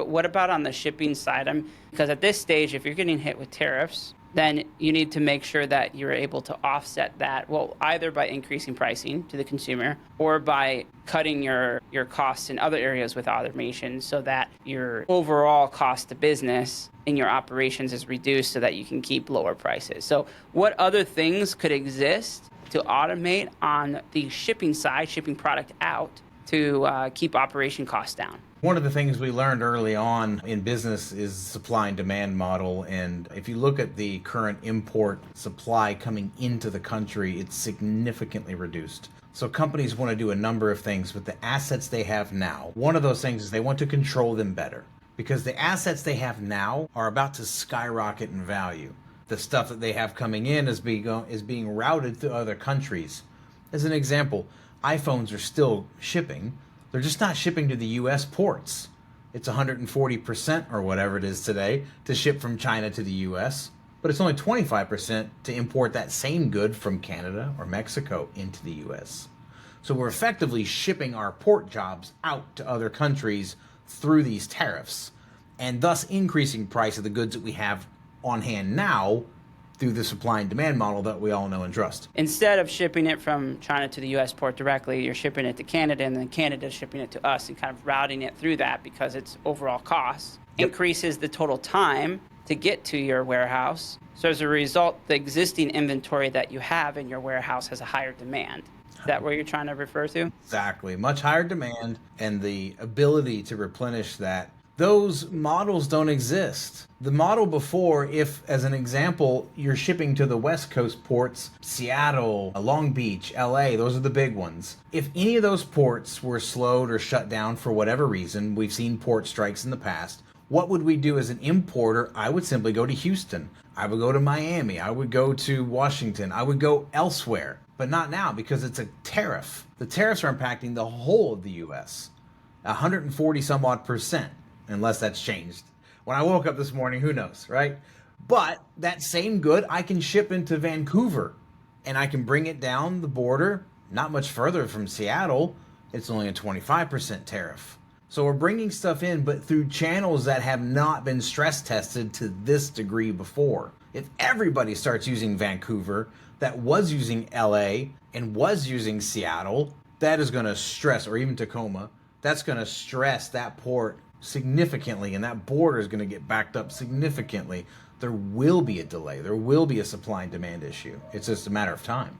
but what about on the shipping side? Because at this stage, if you're getting hit with tariffs, then you need to make sure that you're able to offset that, well, either by increasing pricing to the consumer or by cutting your costs in other areas with automation so that your overall cost to business in your operations is reduced so that you can keep lower prices. So what other things could exist to automate on the shipping side, shipping product out to keep operation costs down? One of the things we learned early on in business is supply and demand model. And if you look at the current import supply coming into the country, it's significantly reduced. So companies want to do a number of things with the assets they have now. One of those things is they want to control them better because the assets they have now are about to skyrocket in value. The stuff that they have coming in is being routed to other countries. As an example, iPhones are still shipping. They're just not shipping to the US ports. It's 140% or whatever it is today to ship from China to the US, but it's only 25% to import that same good from Canada or Mexico into the US. So we're effectively shipping our port jobs out to other countries through these tariffs, and thus increasing price of the goods that we have on hand now through the supply and demand model that we all know and trust. Instead of shipping it from China to the US port directly, you're shipping it to Canada, and then Canada's shipping it to us and kind of routing it through that because its overall cost increases the total time to get to your warehouse. So as a result, the existing inventory that you have in your warehouse has a higher demand. Is that what you're trying to refer to? Exactly. Much higher demand and the ability to replenish that. Those models don't exist. The model before, if, as an example, you're shipping to the West Coast ports, Seattle, Long Beach, LA, those are the big ones. If any of those ports were slowed or shut down for whatever reason, we've seen port strikes in the past, what would we do as an importer? I would simply go to Houston. I would go to Miami. I would go to Washington. I would go elsewhere, but not now because it's a tariff. The tariffs are impacting the whole of the US, 140 some odd percent. Unless that's changed. When I woke up this morning, who knows, right? But that same good I can ship into Vancouver and I can bring it down the border, not much further from Seattle. It's only a 25% tariff. So we're bringing stuff in, but through channels that have not been stress tested to this degree before. If everybody starts using Vancouver that was using LA and was using Seattle, that is going to stress, or even Tacoma, that's going to stress that port significantly, and that border is going to get backed up significantly. There will be a delay. There will be a supply and demand issue. It's just a matter of time.